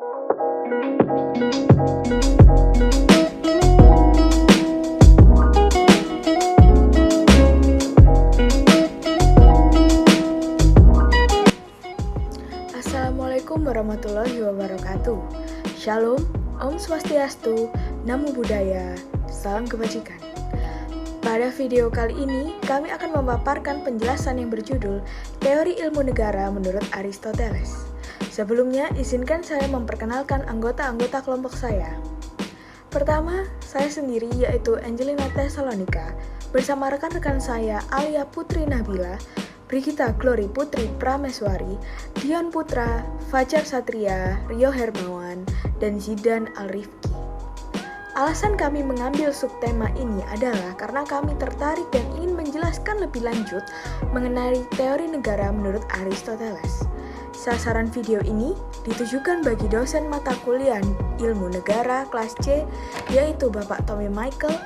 Assalamualaikum warahmatullahi wabarakatuh. Shalom, Om Swastiastu, Namo Buddhaya, salam kebajikan. Pada video kali ini, kami akan memaparkan penjelasan yang berjudul Teori Ilmu Negara menurut Aristoteles. Sebelumnya, izinkan saya memperkenalkan anggota-anggota kelompok saya. Pertama, saya sendiri yaitu Angelina Thessalonika, bersama rekan-rekan saya Alia Putri Nabila, Brigita Glory Putri Prameswari, Dion Putra, Fajar Satria, Rio Hermawan, dan Zidan Al-Rifki. Alasan kami mengambil subtema ini adalah karena kami tertarik dan ingin menjelaskan lebih lanjut mengenai teori negara menurut Aristoteles. Sasaran video ini ditujukan bagi dosen mata kuliah Ilmu Negara kelas C, yaitu Bapak Tommy Michael,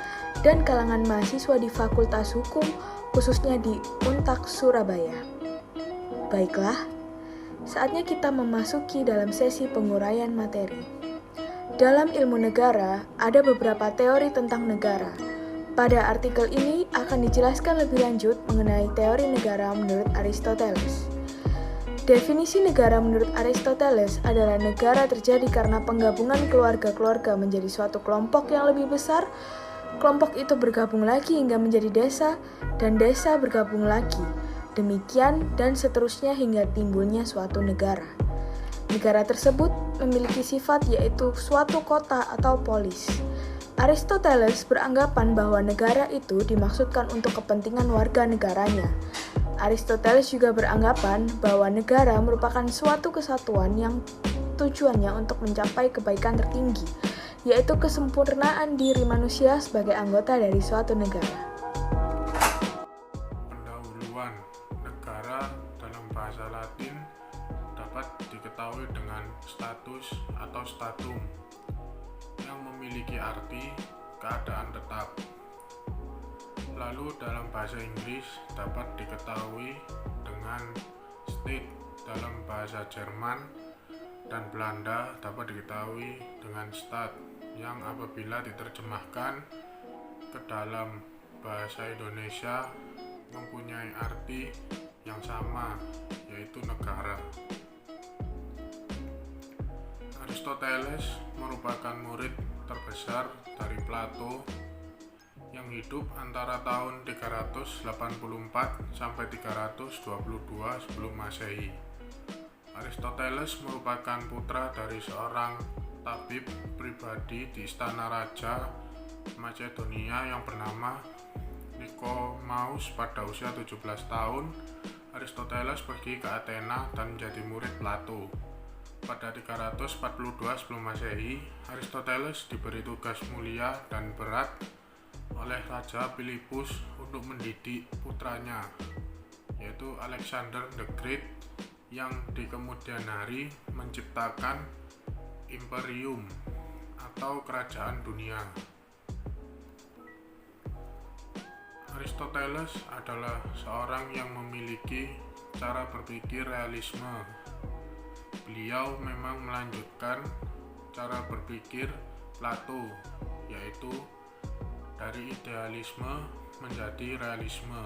dan kalangan mahasiswa di Fakultas Hukum, khususnya di Untak Surabaya. Baiklah, saatnya kita memasuki dalam sesi penguraian materi. Dalam ilmu negara, ada beberapa teori tentang negara. Pada artikel ini akan dijelaskan lebih lanjut mengenai teori negara menurut Aristoteles. Definisi negara menurut Aristoteles adalah negara terjadi karena penggabungan keluarga-keluarga menjadi suatu kelompok yang lebih besar. Kelompok itu bergabung lagi hingga menjadi desa, dan desa bergabung lagi. Demikian dan seterusnya hingga timbulnya suatu negara. Negara tersebut memiliki sifat yaitu suatu kota atau polis. Aristoteles beranggapan bahwa negara itu dimaksudkan untuk kepentingan warga negaranya. Aristoteles juga beranggapan bahwa negara merupakan suatu kesatuan yang tujuannya untuk mencapai kebaikan tertinggi, yaitu kesempurnaan diri manusia sebagai anggota dari suatu negara. Pendahuluan negara dalam bahasa Latin dapat diketahui dengan status atau statum yang memiliki arti keadaan tetap. Lalu dalam bahasa Inggris dapat diketahui dengan state dalam bahasa Jerman, dan Belanda dapat diketahui dengan Staat, yang apabila diterjemahkan ke dalam bahasa Indonesia mempunyai arti yang sama, yaitu negara. Aristoteles merupakan murid terbesar dari Plato yang hidup antara tahun 384 sampai 322 sebelum Masehi. Aristoteles merupakan putra dari seorang tabib pribadi di istana raja Macedonia yang bernama Nikomaus. Pada usia 17 tahun, Aristoteles pergi ke Athena dan menjadi murid Plato. Pada 342 sebelum Masehi, Aristoteles diberi tugas mulia dan berat oleh Raja Philippus untuk mendidik putranya, yaitu Alexander the Great, yang di kemudian hari menciptakan imperium atau kerajaan dunia. Aristoteles adalah seorang yang memiliki cara berpikir realisme. Beliau memang melanjutkan cara berpikir Plato, yaitu dari idealisme menjadi realisme.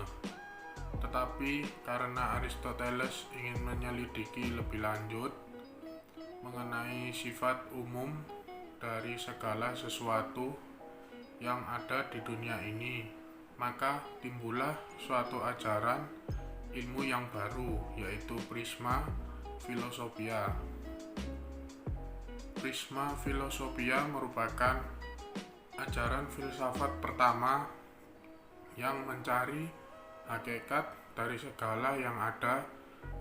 Tetapi karena Aristoteles ingin menyelidiki lebih lanjut mengenai sifat umum dari segala sesuatu yang ada di dunia ini, maka timbullah suatu ajaran ilmu yang baru, yaitu Prisma Philosophia. Prisma Philosophia merupakan ajaran filsafat pertama yang mencari hakikat dari segala yang ada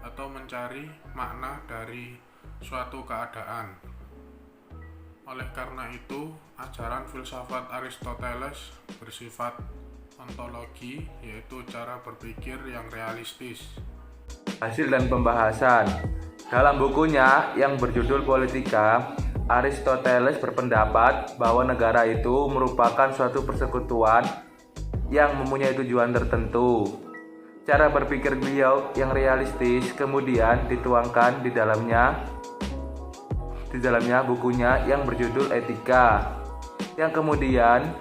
atau mencari makna dari suatu keadaan. Oleh karena itu, ajaran filsafat Aristoteles bersifat ontologi, yaitu cara berpikir yang realistis. Hasil dan pembahasan. Dalam bukunya yang berjudul Politika, Aristoteles berpendapat bahwa negara itu merupakan suatu persekutuan yang mempunyai tujuan tertentu. Cara berpikir beliau yang realistis kemudian dituangkan di dalamnya di dalamnya bukunya yang berjudul Etika, yang kemudian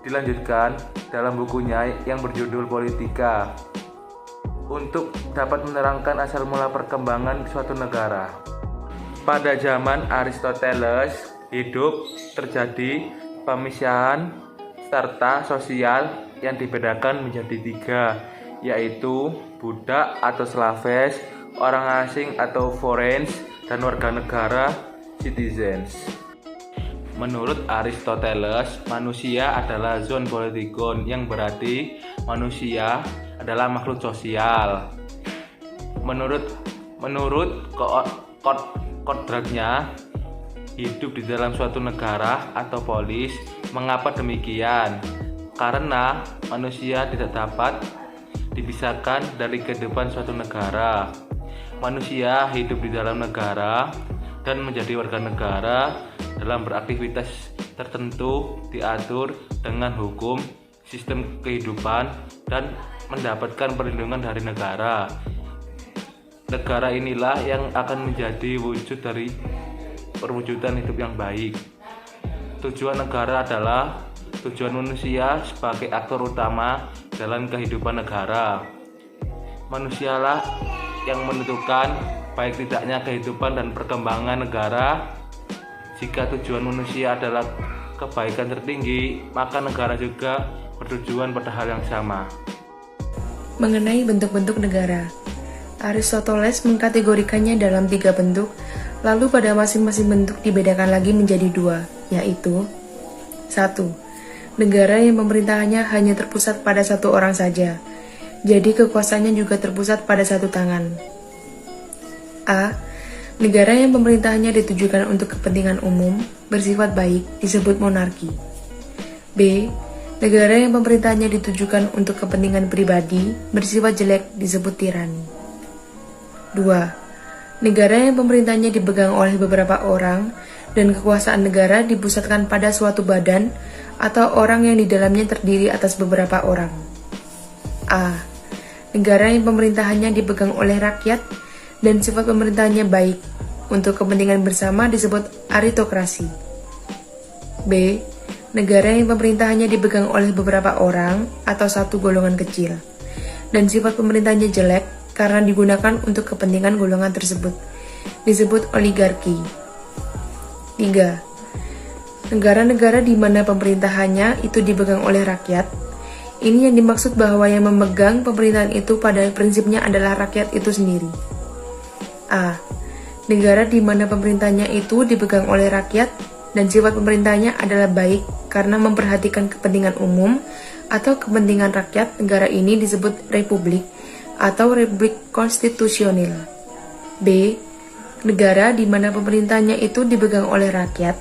dilanjutkan dalam bukunya yang berjudul Politika untuk dapat menerangkan asal mula perkembangan suatu negara. Pada zaman Aristoteles hidup terjadi pemisahan serta sosial yang dibedakan menjadi 3, yaitu budak atau slaves, orang asing atau foreigners, dan warga negara citizens. Menurut Aristoteles, manusia adalah zoon politikon, yang berarti manusia adalah makhluk sosial. Menurut kodratnya hidup di dalam suatu negara atau polis. Mengapa demikian? Karena manusia tidak dapat dipisahkan dari kehidupan suatu negara. Manusia hidup di dalam negara dan menjadi warga negara dalam beraktivitas tertentu diatur dengan hukum, sistem kehidupan, dan mendapatkan perlindungan dari negara. Negara inilah yang akan menjadi wujud dari perwujudan hidup yang baik. Tujuan negara adalah tujuan manusia sebagai aktor utama dalam kehidupan negara. Manusialah yang menentukan baik tidaknya kehidupan dan perkembangan negara. Jika tujuan manusia adalah kebaikan tertinggi, maka negara juga bertujuan pada hal yang sama. Mengenai bentuk-bentuk negara, Aristoteles mengkategorikannya dalam 3 bentuk, lalu pada masing-masing bentuk dibedakan lagi menjadi 2, yaitu 1. Negara yang pemerintahannya hanya terpusat pada satu orang saja, jadi kekuasaannya juga terpusat pada satu tangan. A. Negara yang pemerintahannya ditujukan untuk kepentingan umum, bersifat baik, disebut monarki. B. Negara yang pemerintahannya ditujukan untuk kepentingan pribadi, bersifat jelek, disebut tirani. 2. Negara yang pemerintahannya dipegang oleh beberapa orang, dan kekuasaan negara dipusatkan pada suatu badan atau orang yang di dalamnya terdiri atas beberapa orang. A. Negara yang pemerintahannya dipegang oleh rakyat dan sifat pemerintahannya baik, untuk kepentingan bersama disebut aritokrasi. B. Negara yang pemerintahannya dipegang oleh beberapa orang atau satu golongan kecil, dan sifat pemerintahannya jelek karena digunakan untuk kepentingan golongan tersebut, disebut oligarki. 3. Negara-negara di mana pemerintahannya itu dipegang oleh rakyat. Ini yang dimaksud bahwa yang memegang pemerintahan itu pada prinsipnya adalah rakyat itu sendiri. A. Negara di mana pemerintahannya itu dipegang oleh rakyat dan sifat pemerintahannya adalah baik karena memperhatikan kepentingan umum atau kepentingan rakyat. Negara ini disebut republik atau republik konstitusional. B. Negara di mana pemerintahannya itu dipegang oleh rakyat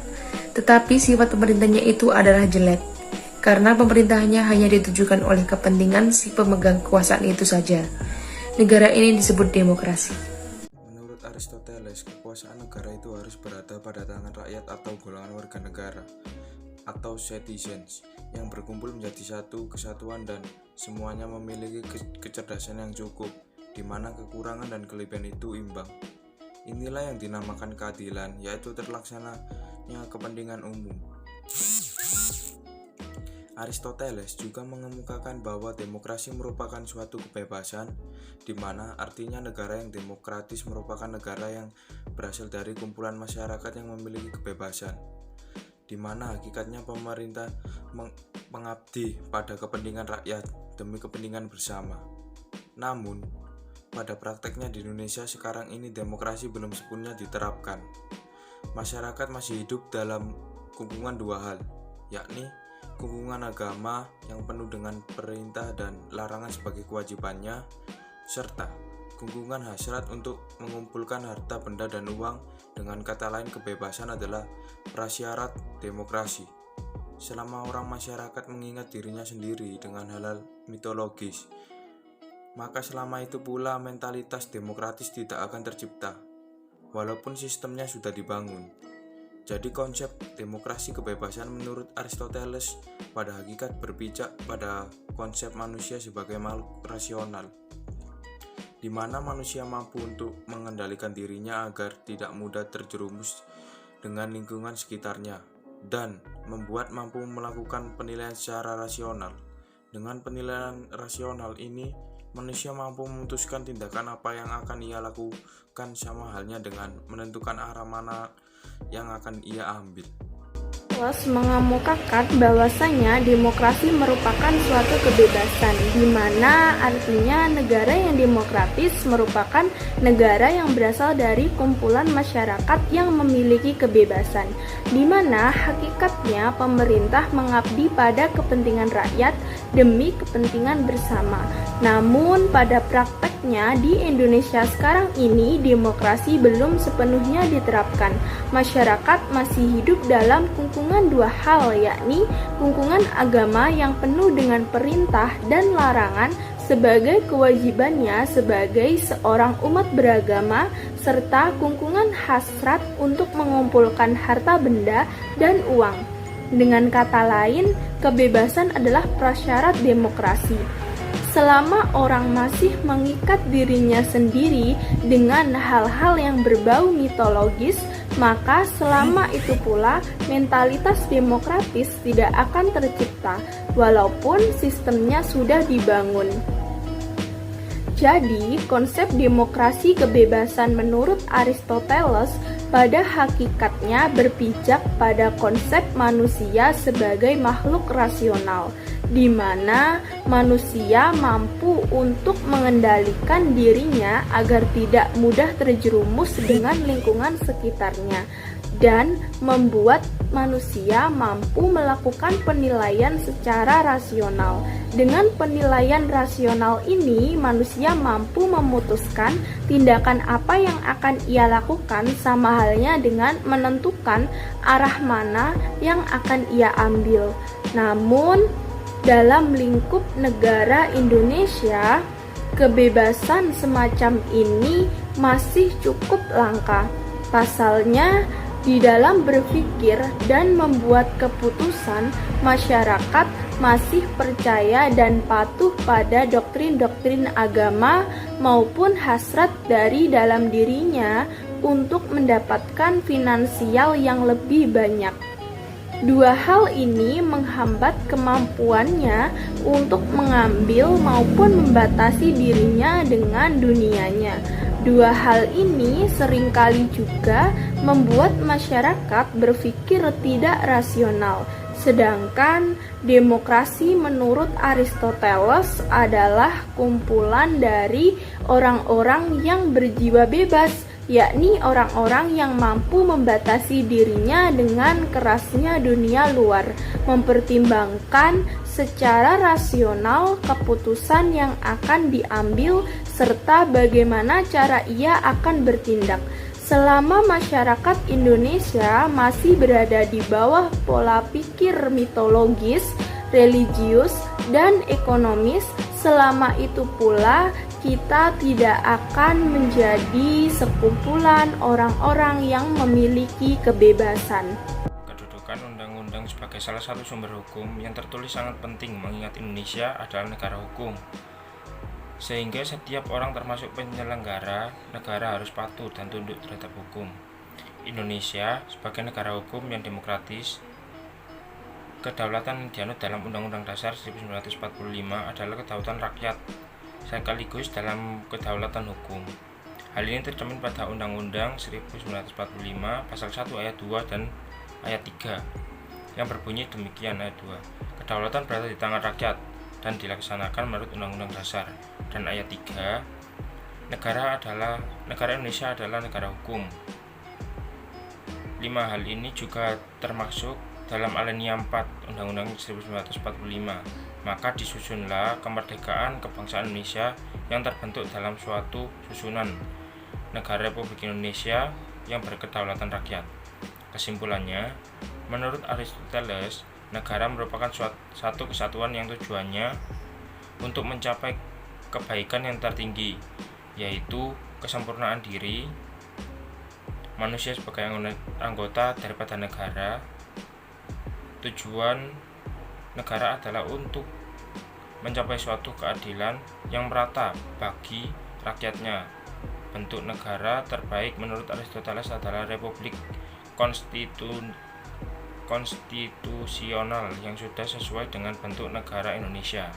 tetapi sifat pemerintahnya itu adalah jelek, karena pemerintahannya hanya ditujukan oleh kepentingan si pemegang kekuasaan itu saja. Negara ini disebut demokrasi. Menurut Aristoteles, kekuasaan negara itu harus berada pada tangan rakyat atau golongan warga negara, atau citizens, yang berkumpul menjadi satu kesatuan dan semuanya memiliki kecerdasan yang cukup, di mana kekurangan dan kelebihan itu imbang. Inilah yang dinamakan keadilan, yaitu terlaksananya kepentingan umum. Aristoteles juga mengemukakan bahwa demokrasi merupakan suatu kebebasan, di mana artinya negara yang demokratis merupakan negara yang berasal dari kumpulan masyarakat yang memiliki kebebasan, di mana hakikatnya pemerintah mengabdi pada kepentingan rakyat demi kepentingan bersama. Namun, pada prakteknya di Indonesia sekarang ini demokrasi belum sepenuhnya diterapkan. Masyarakat masih hidup dalam kungkungan 2 hal, yakni kungkungan agama yang penuh dengan perintah dan larangan sebagai kewajibannya, serta kungkungan hasrat untuk mengumpulkan harta benda dan uang. Dengan kata lain, kebebasan adalah prasyarat demokrasi. Selama orang masyarakat mengingat dirinya sendiri dengan hal-hal mitologis, maka selama itu pula mentalitas demokratis tidak akan tercipta, walaupun sistemnya sudah dibangun. Jadi konsep demokrasi kebebasan menurut Aristoteles pada hakikat berpijak pada konsep manusia sebagai makhluk rasional, di mana manusia mampu untuk mengendalikan dirinya agar tidak mudah terjerumus dengan lingkungan sekitarnya dan membuat mampu melakukan penilaian secara rasional. Dengan penilaian rasional ini, manusia mampu memutuskan tindakan apa yang akan ia lakukan, sama halnya dengan menentukan arah mana yang akan ia ambil. Plus mengemukakan bahwasanya demokrasi merupakan suatu kebebasan, di mana artinya negara yang demokratis merupakan negara yang berasal dari kumpulan masyarakat yang memiliki kebebasan, di mana hakikatnya pemerintah mengabdi pada kepentingan rakyat demi kepentingan bersama. Namun pada prakteknya di Indonesia sekarang ini demokrasi belum sepenuhnya diterapkan. Masyarakat masih hidup dalam kungkungan dua hal, yakni kungkungan agama yang penuh dengan perintah dan larangan sebagai kewajibannya sebagai seorang umat beragama, serta kungkungan hasrat untuk mengumpulkan harta benda dan uang. Dengan kata lain, kebebasan adalah prasyarat demokrasi. Selama orang masih mengikat dirinya sendiri dengan hal-hal yang berbau mitologis, maka selama itu pula mentalitas demokratis tidak akan tercipta, walaupun sistemnya sudah dibangun. Jadi, konsep demokrasi kebebasan menurut Aristoteles pada hakikatnya berpijak pada konsep manusia sebagai makhluk rasional, di mana manusia mampu untuk mengendalikan dirinya agar tidak mudah terjerumus dengan lingkungan sekitarnya, dan membuat manusia mampu melakukan penilaian secara rasional. Dengan penilaian rasional ini, manusia mampu memutuskan tindakan apa yang akan ia lakukan, sama halnya dengan menentukan arah mana yang akan ia ambil. Namun, dalam lingkup negara Indonesia, kebebasan semacam ini masih cukup langka. Pasalnya, di dalam berpikir dan membuat keputusan, masyarakat masih percaya dan patuh pada doktrin-doktrin agama maupun hasrat dari dalam dirinya untuk mendapatkan finansial yang lebih banyak. Dua hal ini menghambat kemampuannya untuk mengambil maupun membatasi dirinya dengan dunianya. Dua hal ini seringkali juga membuat masyarakat berpikir tidak rasional. Sedangkan demokrasi menurut Aristoteles adalah kumpulan dari orang-orang yang berjiwa bebas, yakni orang-orang yang mampu membatasi dirinya dengan kerasnya dunia luar, mempertimbangkan secara rasional keputusan yang akan diambil serta bagaimana cara ia akan bertindak. Selama masyarakat Indonesia masih berada di bawah pola pikir mitologis, religius, dan ekonomis, selama itu pula kita tidak akan menjadi sekumpulan orang-orang yang memiliki kebebasan. Kedudukan undang-undang sebagai salah satu sumber hukum yang tertulis sangat penting, mengingat Indonesia adalah negara hukum. Sehingga setiap orang termasuk penyelenggara negara harus patuh dan tunduk terhadap hukum. Indonesia sebagai negara hukum yang demokratis, kedaulatan yang dianut dalam Undang-Undang Dasar 1945 adalah kedaulatan rakyat sekaligus dalam kedaulatan hukum. Hal ini tercermin pada Undang-Undang 1945 pasal 1 ayat 2 dan ayat 3 yang berbunyi demikian. Ayat 2, kedaulatan berada di tangan rakyat dan dilaksanakan menurut Undang-Undang Dasar. Dan ayat 3, negara Indonesia adalah negara hukum. 5 hal ini juga termasuk dalam alinea 4 Undang-Undang 1945. Maka disusunlah kemerdekaan kebangsaan Indonesia yang terbentuk dalam suatu susunan negara Republik Indonesia yang berkedaulatan rakyat. Kesimpulannya, menurut Aristoteles, negara merupakan satu kesatuan yang tujuannya untuk mencapai kebaikan yang tertinggi, yaitu kesempurnaan diri manusia sebagai anggota daripada negara. Tujuan negara adalah untuk mencapai suatu keadilan yang merata bagi rakyatnya. Bentuk negara terbaik menurut Aristoteles adalah republik, konstitusional yang sudah sesuai dengan bentuk negara Indonesia.